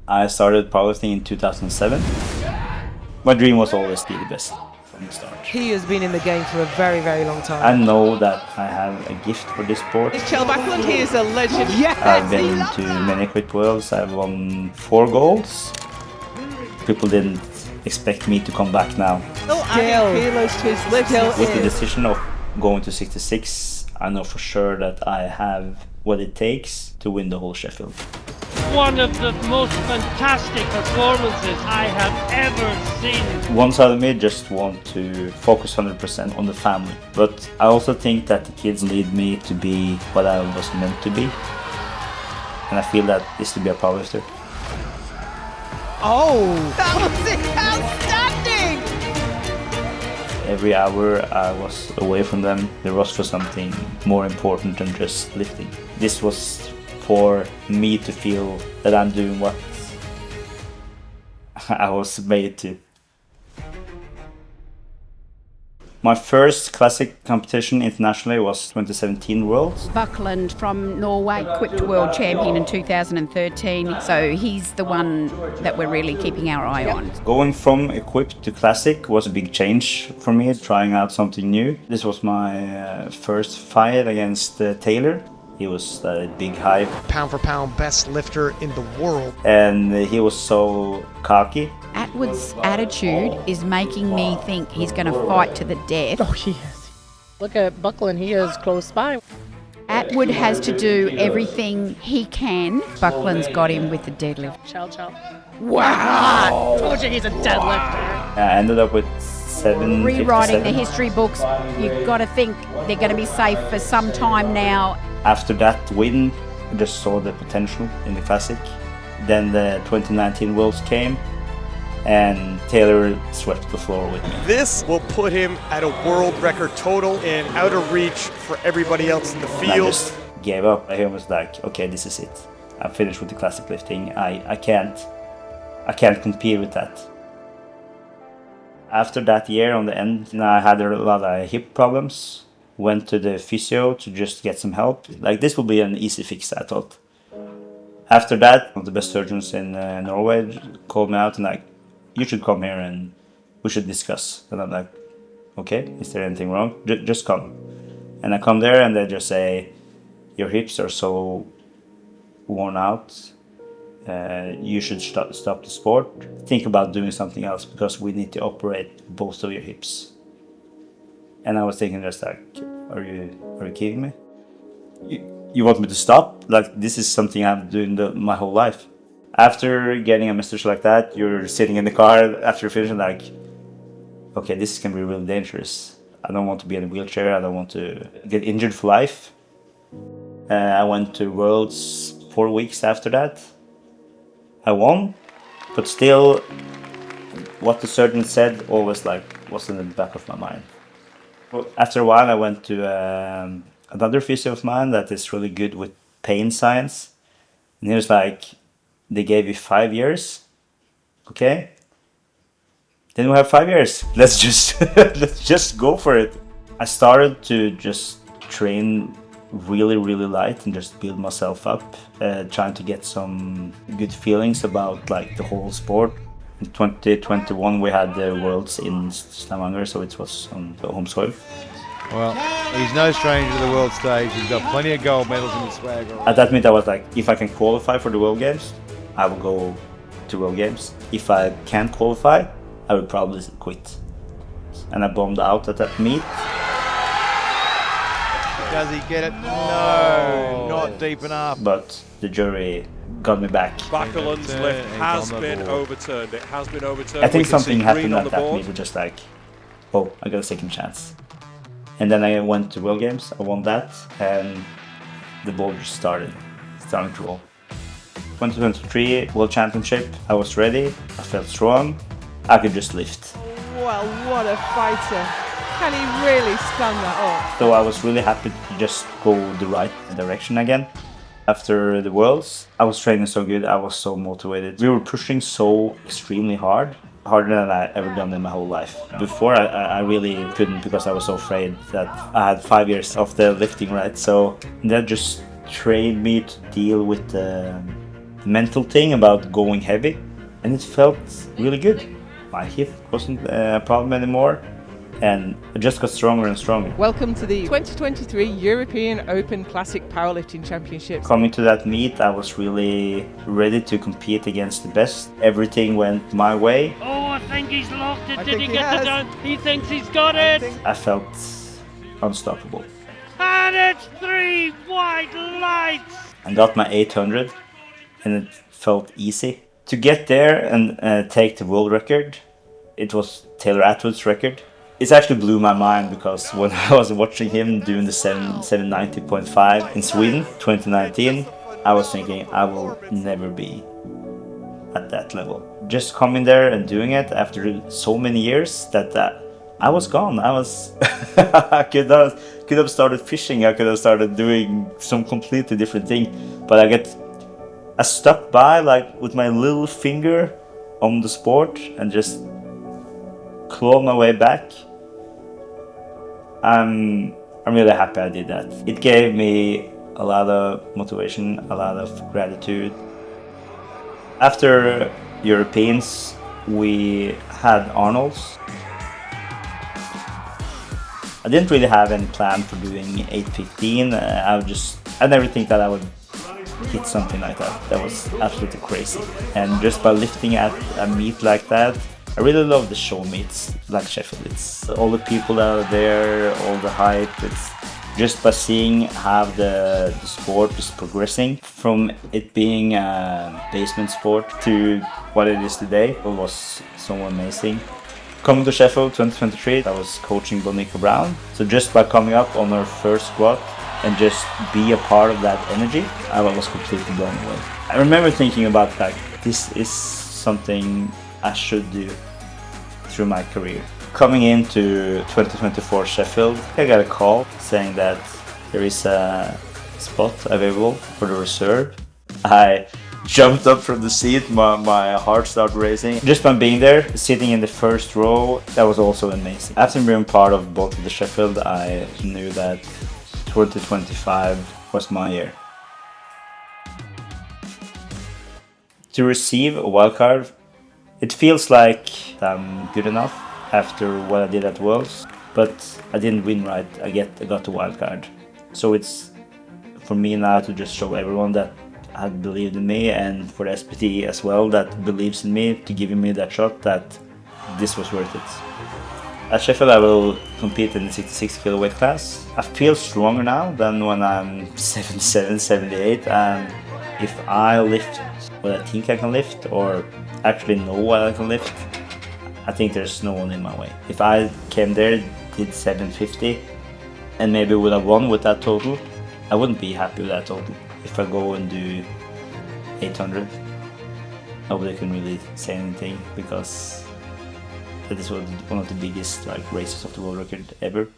I started powerlifting in 2007. My dream was always to be the best from the start. He has been in the game for a very, very long time. I know that I have a gift for this sport. It's Kjell Bakkelund, he is a legend. Yes! I've been to many equipped worlds. I've won 4 golds. People didn't expect me to come back now. Adding kilos to his lift. With the decision of going to 66, I know for sure that I have what it takes to win the whole Sheffield. One of the most fantastic performances I have ever seen. One side of me just want to focus 100% on the family, but I also think that the kids need me to be what I was meant to be, and I feel that is to be a powerlifter. Oh, that was outstanding! Every hour I was away from them, there was for something more important than just lifting. This was for me to feel that I'm doing what I was made to. My first classic competition internationally was 2017 Worlds. Bakkelund from Norway, equipped world champion in 2013, so he's the one that we're really keeping our eye on. Going from equipped to classic was a big change for me, trying out something new. This was my first fight against Taylor. He was a big hype. Pound for pound best lifter in the world. And he was so cocky. Atwood's attitude is making me think he's going to fight to the death. Oh, he is. Look at Bakkelund, he is close by. Atwood has to do everything he can. Bakkelund's got him with the deadlift. Chow. Wow! Told you he's a deadlifter. I ended up with 757. Rewriting the history books, you've got to think they're going to be safe for some time now. After that win, I just saw the potential in the classic. Then the 2019 Worlds came, and Taylor swept the floor with me. This will put him at a world record total and out of reach for everybody else in the And I field. just gave up. I was like, okay, this is it. I'm finished with the classic lifting. I can't compete with that. After that year on the end, I had a lot of hip problems. Went to the physio to just get some help. Like, this will be an easy fix, I thought. After that, one of the best surgeons in Norway called me out and like, you should come here and we should discuss. And I'm like, okay, is there anything wrong? Just come. And I come there and they just say, your hips are so worn out. You should stop the sport. Think about doing something else because we need to operate both of your hips. And I was thinking just like, are you kidding me? You want me to stop? Like, this is something I'm doing my whole life. After getting a message like that, you're sitting in the car after finishing like, okay, this can be really dangerous. I don't want to be in a wheelchair. I don't want to get injured for life. I went to Worlds 4 weeks after that. I won, but still, what the surgeon said always like was in the back of my mind. After a while, I went to another physio of mine that is really good with pain science. And he was like, they gave you 5 years. Okay. Then we have 5 years. Let's just go for it. I started to just train really, really light and just build myself up, trying to get some good feelings about like the whole sport. In 2021 we had the Worlds in Stavanger, so it was on the home soil. Well, he's no stranger to the world stage. He's got plenty of gold medals in his swagger. At that minute I was like, if I can qualify for the World Games, I will go to World Games. If I can't qualify, I would probably quit. And I bombed out at that meet. Does he get it? No, not deep enough. But the jury got me back. Bakkelund's lift has been overturned. It has been overturned. I think something happened at that meet, just like, oh, I got a second chance. And then I went to World Games, I won that, and the ball just started to roll. 2023 World Championship, I was ready, I felt strong, I could just lift. Well, what a fighter. Can he really stand that up? So I was really happy to just go the right direction again. After the Worlds, I was training so good, I was so motivated. We were pushing so extremely hard, harder than I ever done in my whole life. Before I really couldn't because I was so afraid that I had 5 years of the lifting, right? So that just trained me to deal with the mental thing about going heavy, and it felt really good. My hip wasn't a problem anymore, and I just got stronger and stronger. Welcome to the 2023 European Open Classic Powerlifting Championships. Coming to that meet, I was really ready to compete against the best. Everything went my way. Oh, I think he's locked it. I Did think he he get has. the down? He thinks he's got it. I felt unstoppable. And it's 3 white lights. I got my 800, and it felt easy. To get there and take the world record, it was Taylor Atwood's record. It actually blew my mind because when I was watching him doing the 790.5 in Sweden 2019, I was thinking I will never be at that level. Just coming there and doing it after so many years that I was gone. I could have started fishing. I could have started doing some completely different thing. But I stuck by like with my little finger on the sport and just clawed my way back. I'm really happy I did that. It gave me a lot of motivation, a lot of gratitude. After Europeans, we had Arnold's. I didn't really have any plan for doing 815. I never think that I would hit something like that. That was absolutely crazy. And just by lifting at a meet like that, I really love the show meets like Sheffield. It's all the people that are there, all the hype. It's just by seeing how the sport is progressing from it being a basement sport to what it is today. It was so amazing. Coming to Sheffield 2023, I was coaching Bonica Brown. So just by coming up on her first squat and just be a part of that energy, I was completely blown away. I remember thinking about like, this is something I should do through my career. Coming into 2024 Sheffield, I got a call saying that there is a spot available for the reserve. I jumped up from the seat, my heart started racing. Just by being there, sitting in the first row, that was also amazing. After being part of both of the Sheffield, I knew that 2025 was my year. To receive a wildcard, it feels like I'm good enough after what I did at Worlds, but I didn't win right. I got the wildcard. So it's for me now to just show everyone that had believed in me, and for the SPT as well that believes in me, to giving me that shot, that this was worth it. At Sheffield I will compete in the 66 kilo weight class. I feel stronger now than when I'm 77, 78, and if I lift what I think I can lift, or actually know what I can lift, I think there's no one in my way. If I came there, did 750, and maybe would have won with that total, I wouldn't be happy with that total. If I go and do 800, nobody can really say anything, because that is one of the biggest races of the world record ever.